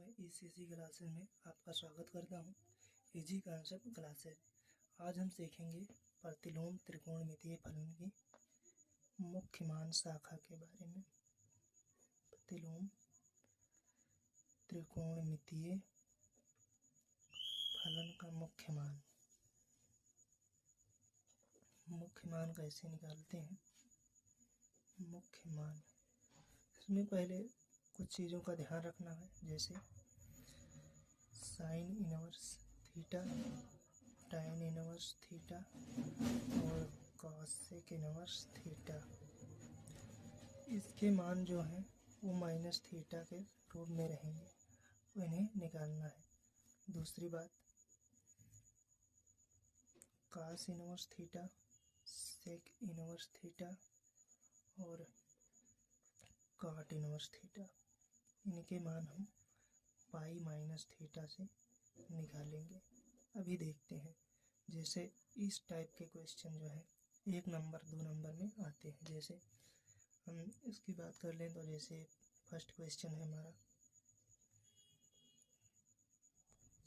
मैं ECC classes में आपका स्वागत करता हूं। Easy concept classes. आज हम सीखेंगे प्रतिलोम त्रिकोणमितीय फलन की मुख्य मान शाखा के बारे में। प्रतिलोम त्रिकोणमितीय फलन का मुख्य मान कैसे निकालते हैं। मुख्य मान, इसमें पहले कुछ चीज़ों का ध्यान रखना है, जैसे sine inverse theta, tan inverse theta और कॉसेक इनवर्स थीटा। इसके मान जो हैं वो माइनस थीटा के रूप में रहेंगे, इन्हें निकालना है। दूसरी बात, cos inverse theta, sec inverse theta और कॉट इनवर्स थीटा, इनके मान हम पाई माइनस थीटा से निकालेंगे। अभी देखते हैं, जैसे इस टाइप के क्वेश्चन जो है 1 नंबर 2 नंबर में आते हैं। जैसे हम इसकी बात कर लें तो जैसे फर्स्ट क्वेश्चन है हमारा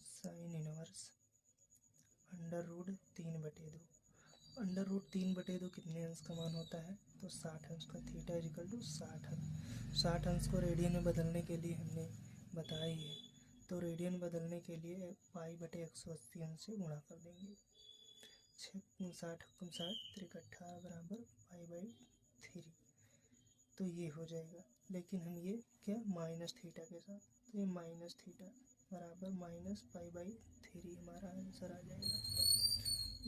साइन इनवर्स √3/2। √3/2 कितने अंश का मान होता है? तो 60 अंश का। थीटा इक्वल टू 60 अंश। 60 अंश को रेडियन में बदलने के लिए हमने बताया ही है, तो रेडियन बदलने के लिए पाई/180 अंश से गुणा कर देंगे। 60 × 18 पाई/3, तो ये हो जाएगा। लेकिन हम ये क्या माइनस थीटा के साथ, तो ये माइनस थीटा बराबर माइनस पाई/3 हमारा आंसर आ जाएगा।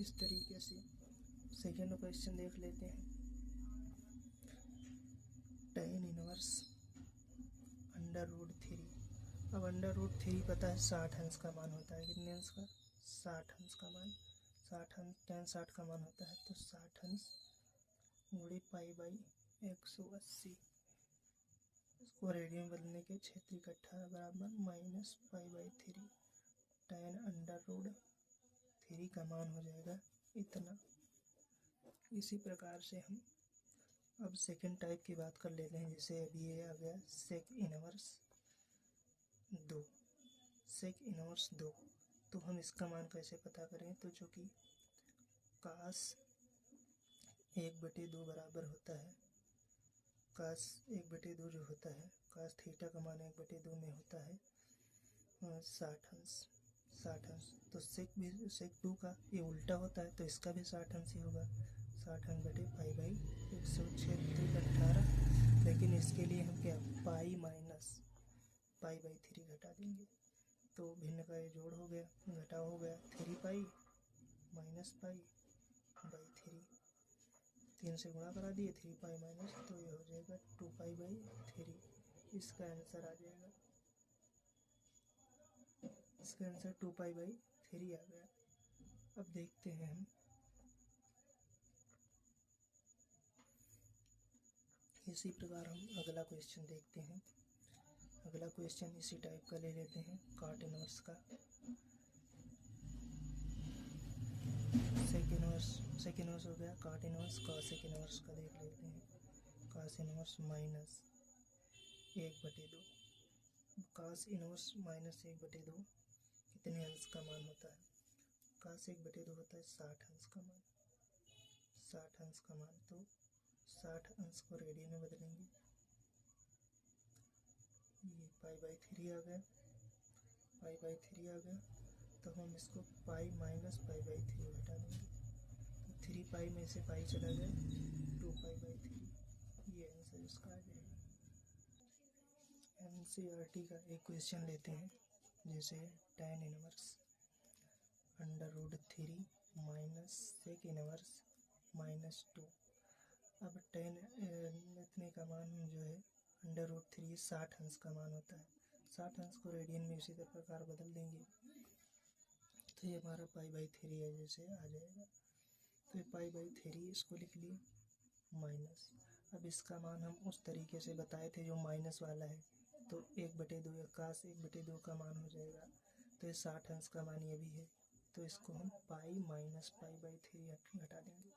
इस तरीके से सेकेंड क्वेश्चन देख लेते हैं। tan inverse √3। अब √3 पता है 60 अंश का मान होता है। कितने अंश का? 60 अंश का मान। 60 अंश tan 60 का मान होता है, तो 60 अंश गुणे पाई/180। इसको रेडियन बदलने के 6 × 18 बराबर माइनस पाई/3। tan √3 का मान हो जाएगा इतना। इसी प्रकार से हम अब सेकेंड टाइप की बात कर लेते हैं। जैसे अभी ये आ गया सेक इनवर्स 2। सेक इनवर्स 2, तो हम इसका मान कैसे पता करें? तो जो कि कास 1/2 बराबर होता है, कास 1/2 जो होता है, कास थीटा का मान 1/2 में होता है 60 अंश। 60 अंश तो सेक 2 का ये उल्टा होता है, तो इसका भी 60 अंश ही होगा। 60 अंश बटे पाई/106 18। लेकिन इसके लिए हम क्या पाई माइनस पाई/3 घटा देंगे, तो भिन्न का ये जोड़ हो गया, घटाव हो गया। 3 पाई माइनस पाई/3, 3 से गुणा करा दिए, 3 पाई माइनस, तो ये हो जाएगा 2 पाई/3। इसका आंसर आ जाएगा, इसका आंसर 2 पाई/3 आ गया। अब देखते हैं हम इसी प्रकार हम अगला क्वेश्चन देखते हैं। अगला क्वेश्चन इसी टाइप का ले लेते हैं, कॉट इनवर्स का। सेक इनवर्स हो गया, कॉट इनवर्स कॉसेक इनवर्स का देख लेते हैं। Cos inverse minus 1/2। Cos inverse minus 1/2 कितने अंश का मान होता है? कॉस 1/2 होता है 60 अंश का मान। 60 अंश का मान, तो 60 अंश को रेडियन में बदलेंगे। ये पाई/3 आ गया, पाई/3 आ गया, तो हम इसको पाई माइनस पाई/3 घटा देंगे, तो 3 पाई में से पाई चला गया, 2 पाई/3। ये आंसर इसका आ जाएगा। NCERT का एक क्वेश्चन लेते हैं, जैसे tan inverse √3 minus sec inverse -2। अब tan इतने का मान जो है √3 60 अंश का मान होता है। 60 अंश को रेडियन में इसी प्रकार बदल देंगे, तो ये हमारा पाई/3 है, जैसे आ जाएगा। तो ये पाई/3 इसको लिख लिए माइनस। अब इसका मान हम उस तरीके से बताए थे जो माइनस वाला है, तो 1/2 कास 1/2 का मान हो जाएगा, तो ये 60 अंश का मान ये भी है, तो इसको हम पाई माइनस पाई/3 घटा देंगे,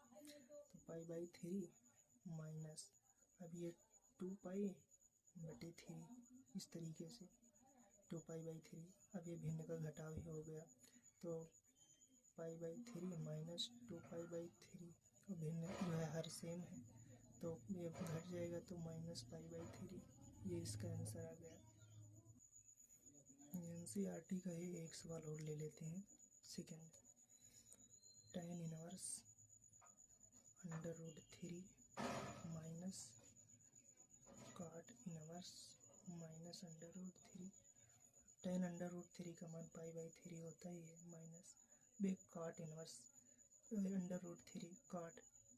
तो पाई/3 माइनस, अब ये 2 पाई/3 इस तरीके से 2π/3। अब ये भिन्न का घटाव ही हो गया, तो π/3 माइनस 2π/3, और भिन्न जो है हर सेम है तो ये घट जाएगा, तो माइनस π/3। ये इसका आंसर आ गया। NCERT का ही एक सवाल और ले लेते हैं। Second, tan inverse √3 minus cot inverse minus √3। tan √3 का मान π/3 होता ही है, माइनस cot इनवर्स √3 cot,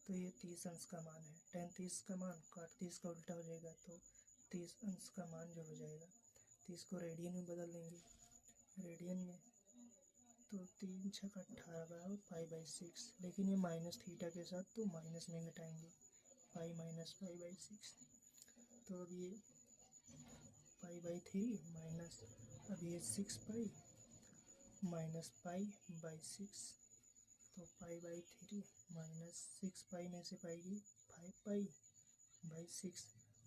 तो ये 30 अंश का मान है। tan 30 का मान cot 30 का उल्टा हो जाएगा, तो 30 अंश का मान जो हो जाएगा, 30 को रेडियन में बदल देंगे। रेडियन में तो 3 छक 18 π/6, लेकिन ये माइनस थीटा के साथ तो माइनस में घटाएंगे, पाई माइनस π/6। तो अब ये π/3 माइनस, अब ये 6π माइनस π/6, तो π/3 माइनस 6π में से पाई गई 5π/6।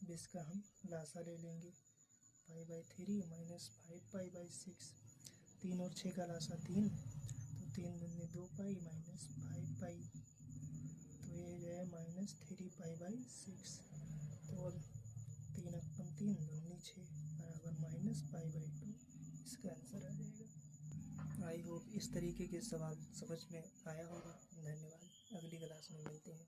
अब इसका हम लासा ले लेंगे, π/3 माइनस 5π/6। 3 और 6 का लासा 3, तो 3 दूनी 2π माइनस 5π, तो ये जो है माइनस 3π/6। तो अब 3 अपन 3 दूनी 6 बराबर माइनस π/2। इसका आंसर आ जाएगा। आई होप इस तरीके के सवाल समझ में आया होगा। धन्यवाद। अगली क्लास में मिलते हैं।